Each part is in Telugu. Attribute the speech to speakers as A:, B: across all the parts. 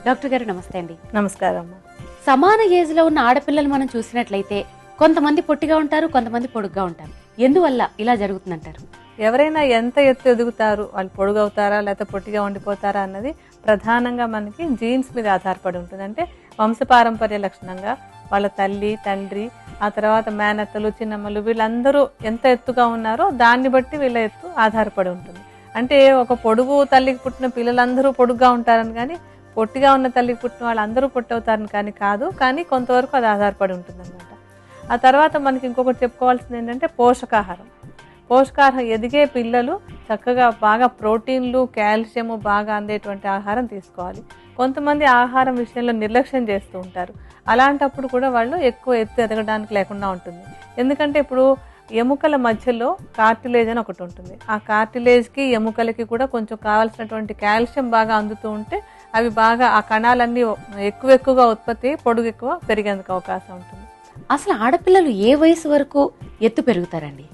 A: డాక్టర్ గారు నమస్తే అండి.
B: నమస్కారం.
A: సమాన ఏజ్ లో ఉన్న ఆడపిల్లలు మనం చూసినట్లయితే కొంతమంది పొట్టిగా ఉంటారు, కొంతమంది పొడుగ్గా ఉంటారు. ఎందువల్ల ఇలా జరుగుతుందంటారు?
B: ఎవరైనా ఎంత ఎత్తు ఎదుగుతారు, వాళ్ళు పొడుగవుతారా లేకపోతే పొట్టిగా ఉండిపోతారా అన్నది ప్రధానంగా మనకి జీన్స్ మీద ఆధారపడి ఉంటుంది. అంటే వంశపారంపర్య లక్షణంగా వాళ్ళ తల్లి, తండ్రి, ఆ తర్వాత మేనత్తలు, చిన్నమ్మలు వీళ్ళందరూ ఎంత ఎత్తుగా ఉన్నారో దాన్ని బట్టి వీళ్ళ ఎత్తు ఆధారపడి ఉంటుంది. అంటే ఒక పొడుగు తల్లికి పుట్టిన పిల్లలందరూ పొడుగ్గా ఉంటారని కానీ, పొట్టిగా ఉన్న తల్లికి పుట్టిన వాళ్ళందరూ పొట్టవుతారని కానీ కాదు, కానీ కొంతవరకు అది ఆధారపడి ఉంటుంది అనమాట. ఆ తర్వాత మనకి ఇంకొకటి చెప్పుకోవాల్సింది ఏంటంటే పోషకాహారం. ఎదిగే పిల్లలు చక్కగా బాగా ప్రోటీన్లు, కాల్షియము బాగా అందేటువంటి ఆహారం తీసుకోవాలి. కొంతమంది ఆహారం విషయంలో నిర్లక్ష్యం చేస్తూ ఉంటారు. అలాంటప్పుడు కూడా వాళ్ళు ఎక్కువ ఎత్తు ఎదగడానికి లేకుండా ఉంటుంది. ఎందుకంటే ఇప్పుడు ఎముకల మధ్యలో కార్టిలేజ్ అని ఒకటి ఉంటుంది. ఆ కార్టిలేజ్కి ఎముకలకి కూడా కొంచెం కావాల్సినటువంటి కాల్షియం బాగా అందుతూ ఉంటే అవి బాగా ఆ కణాలన్నీ ఎక్కువగా ఉత్పత్తి పొడుగు ఎక్కువ పెరిగేందుకు అవకాశం ఉంటుంది.
A: అసలు ఆడపిల్లలు ఏ వయసు వరకు ఎత్తు పెరుగుతారండి?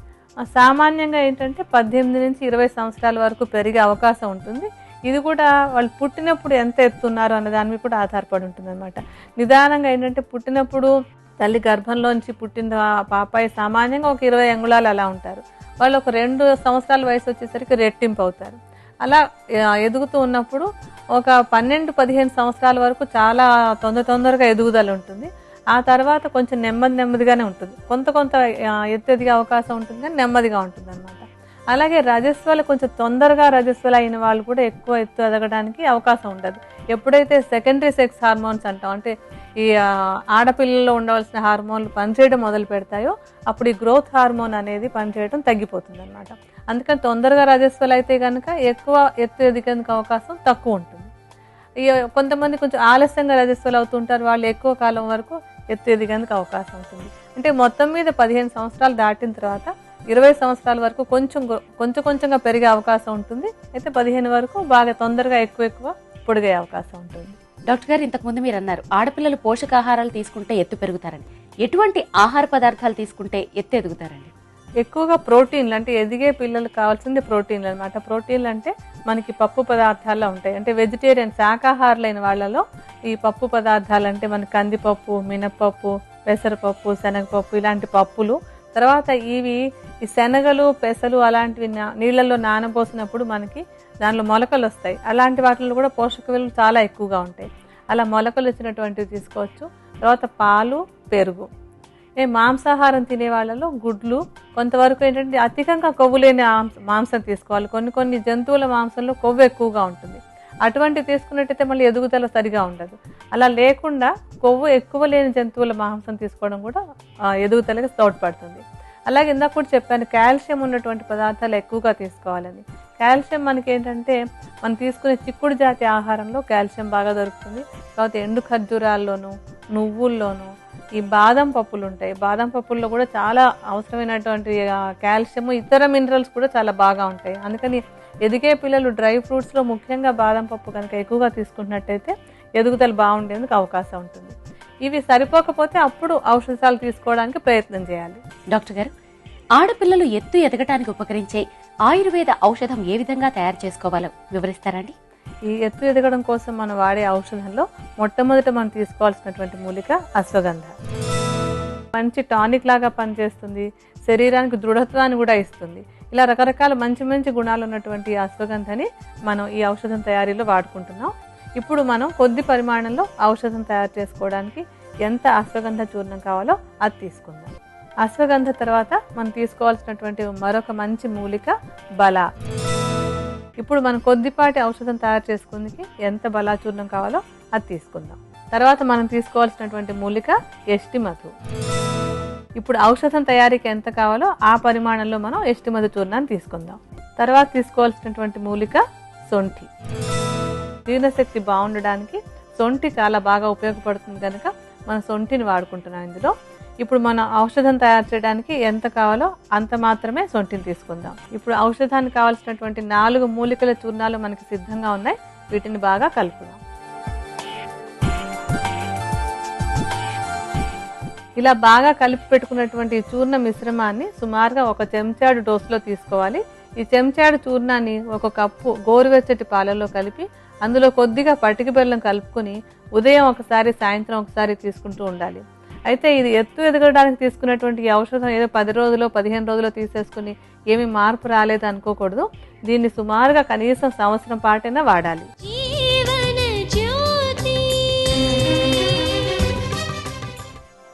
B: సామాన్యంగా ఏంటంటే 18 నుంచి 20 సంవత్సరాల వరకు పెరిగే అవకాశం ఉంటుంది. ఇది కూడా వాళ్ళు పుట్టినప్పుడు ఎంత ఎత్తున్నారు అన్న దాని మీద కూడా ఆధారపడి ఉంటుంది అనమాట. నిదానంగా ఏంటంటే పుట్టినప్పుడు తల్లి గర్భంలోంచి పుట్టిన పాపాయి సామాన్యంగా ఒక 20 అంగుళాలు అలా ఉంటారు. వాళ్ళు ఒక 2 సంవత్సరాల వయసు వచ్చేసరికి రెట్టింపు అవుతారు. అలా ఎదుగుతూ ఉన్నప్పుడు ఒక 12-15 సంవత్సరాల వరకు చాలా తొందరగా ఎదుగుదల ఉంటుంది. ఆ తర్వాత కొంచెం నెమ్మదిగానే ఉంటుంది. కొంత ఎత్తు ఎదిగే అవకాశం ఉంటుంది, కానీ నెమ్మదిగా ఉంటుంది అనమాట. అలాగే రజస్వలు కొంచెం తొందరగా రజస్వలు అయిన వాళ్ళు కూడా ఎక్కువ ఎత్తు ఎదగడానికి అవకాశం ఉండదు. ఎప్పుడైతే సెకండరీ సెక్స్ హార్మోన్స్ అంటాం, అంటే ఈ ఆడపిల్లల్లో ఉండవలసిన హార్మోన్లు పనిచేయడం మొదలు పెడతాయో అప్పుడు ఈ గ్రోత్ హార్మోన్ అనేది పనిచేయడం తగ్గిపోతుంది అనమాట. అందుకని తొందరగా రజస్వలు అయితే కనుక ఎక్కువ ఎత్తు ఎదిగేందుకు అవకాశం తక్కువ ఉంటుంది. కొంతమంది కొంచెం ఆలస్యంగా రజస్వలు అవుతుంటారు, వాళ్ళు ఎక్కువ కాలం వరకు ఎత్తు ఎదిగేందుకు అవకాశం ఉంటుంది. అంటే మొత్తం మీద 15 సంవత్సరాలు దాటిన తర్వాత 20 సంవత్సరాల వరకు కొంచెంగా పెరిగే అవకాశం ఉంటుంది. అయితే 15 వరకు బాగా తొందరగా ఎక్కువ పొడిగే అవకాశం ఉంటుంది.
A: డాక్టర్ గారు, ఇంతకుముందు మీరు అన్నారు ఆడపిల్లలు పోషకాహారాలు తీసుకుంటే ఎత్తు పెరుగుతారని. ఎటువంటి ఆహార పదార్థాలు తీసుకుంటే ఎత్తు ఎదుగుతారండి?
B: ఎక్కువగా ప్రోటీన్లు, అంటే ఎదిగే పిల్లలకు కావాల్సింది ప్రోటీన్లు అనమాట. ప్రోటీన్లు అంటే మనకి పప్పు పదార్థాల్లో ఉంటాయి. అంటే వెజిటేరియన్ శాకాహారులైన వాళ్ళలో ఈ పప్పు పదార్థాలు అంటే మనకి కందిపప్పు, మినపప్పు, పెసరపప్పు, శనగపప్పు ఇలాంటి పప్పులు, తర్వాత ఈ శనగలు, పెసలు అలాంటివి నీళ్ళల్లో నానబోసినప్పుడు మనకి దానిలో మొలకలు వస్తాయి. అలాంటి వాటిల్లో కూడా పోషక విలువలు చాలా ఎక్కువగా ఉంటాయి. అలా మొలకలు వచ్చినటువంటివి తీసుకోవచ్చు. తర్వాత పాలు, పెరుగు. మాంసాహారం తినే వాళ్ళలో గుడ్లు, కొంతవరకు ఏంటంటే అధికంగా కొవ్వు లేని మాంసం తీసుకోవాలి. కొన్ని జంతువుల మాంసంలో కొవ్వు ఎక్కువగా ఉంటుంది. అటువంటి తీసుకున్నట్టయితే మళ్ళీ ఎదుగుదల సరిగా ఉండదు. అలా లేకుండా కొవ్వు ఎక్కువ లేని జంతువుల మాంసం తీసుకోవడం కూడా ఎదుగుదలకి తోడ్పడుతుంది. అలాగే ఇందాక కూడా చెప్పాను, కాల్షియం ఉన్నటువంటి పదార్థాలు ఎక్కువగా తీసుకోవాలని. కాల్షియం మనకి ఏంటంటే మనం తీసుకునే చిక్కుడు జాతి ఆహారంలో కాల్షియం బాగా దొరుకుతుంది. తర్వాత ఎండు ఖర్జూరాల్లోనూ, నువ్వుల్లోనూ ఈ బాదం పప్పులు ఉంటాయి. బాదం పప్పుల్లో కూడా చాలా అవసరమైనటువంటి కాల్షియం, ఇతర మినరల్స్ కూడా చాలా బాగా ఉంటాయి. అందుకని ఎదిగే పిల్లలు డ్రై ఫ్రూట్స్లో ముఖ్యంగా బాదం పప్పు కనుక ఎక్కువగా తీసుకున్నట్టయితే ఎదుగుదల బాగుండేందుకు అవకాశం ఉంటుంది. ఇవి సరిపోకపోతే అప్పుడు ఔషధాలు తీసుకోవడానికి ప్రయత్నం చేయాలి.
A: డాక్టర్ గారు, ఆడపిల్లలు ఎత్తు ఎదగటానికి ఉపకరించే ఆయుర్వేద ఔషధం ఏ విధంగా తయారు చేసుకోవాలో వివరిస్తారండి?
B: ఈ ఎత్తు ఎదగడం కోసం మనం వాడే ఔషధంలో మొట్టమొదట మనం తీసుకోవాల్సినటువంటి మూలిక అశ్వగంధ. మంచి టానిక్ లాగా పనిచేస్తుంది, శరీరానికి దృఢత్వాన్ని కూడా ఇస్తుంది. ఇలా రకరకాల మంచి గుణాలు ఉన్నటువంటి అశ్వగంధని మనం ఈ ఔషధం తయారీలో వాడుకుంటున్నాం. ఇప్పుడు మనం కొద్ది పరిమాణంలో ఔషధం తయారు చేసుకోవడానికి ఎంత అశ్వగంధ చూర్ణం కావాలో అది తీసుకుందాం. అశ్వగంధ తర్వాత మనం తీసుకోవాల్సినటువంటి మరొక మంచి మూలిక బలా. ఇప్పుడు మనం కొద్దిపాటి ఔషధం తయారు చేసుకుందికి ఎంత బలా చూర్ణం కావాలో అది తీసుకుందాం. తర్వాత మనం తీసుకోవాల్సినటువంటి మూలిక ఎష్టి మధు. ఇప్పుడు ఔషధం తయారీకి ఎంత కావాలో ఆ పరిమాణంలో మనం ఎష్టి మధు చూర్ణాన్ని తీసుకుందాం. తర్వాత తీసుకోవాల్సినటువంటి మూలిక సొంఠి. జీర్ణశక్తి బాగుండడానికి సొంఠి చాలా బాగా ఉపయోగపడుతుంది కనుక మనం సొంఠిని వాడుకుంటున్నాం ఇందులో. ఇప్పుడు మనం ఔషధం తయారు చేయడానికి ఎంత కావాలో అంత మాత్రమే సొంఠిని తీసుకుందాం. ఇప్పుడు ఔషధానికి కావాల్సినటువంటి 4 మూలికల చూర్ణాలు మనకి సిద్ధంగా ఉన్నాయి. వీటిని బాగా కలుపుదాం. ఇలా బాగా కలిపి పెట్టుకున్నటువంటి చూర్ణ మిశ్రమాన్ని సుమారుగా 1 చెంచాడు డోసులో తీసుకోవాలి. ఈ చెంచాడు చూర్ణాన్ని 1 కప్పు గోరువెచ్చటి పాలలో కలిపి అందులో కొద్దిగా పటిక బెల్లం కలుపుకొని ఉదయం ఒకసారి సాయంత్రం ఒకసారి తీసుకుంటూ ఉండాలి. అయితే ఇది ఎత్తు ఎదగడానికి తీసుకున్నటువంటి ఈ ఔషధం ఏదో 10 రోజులో 15 రోజులో తీసేసుకుని ఏమీ మార్పు రాలేదు అనుకోకూడదు. దీన్ని సుమారుగా కనీసం సంవత్సరం పాటైనా వాడాలి.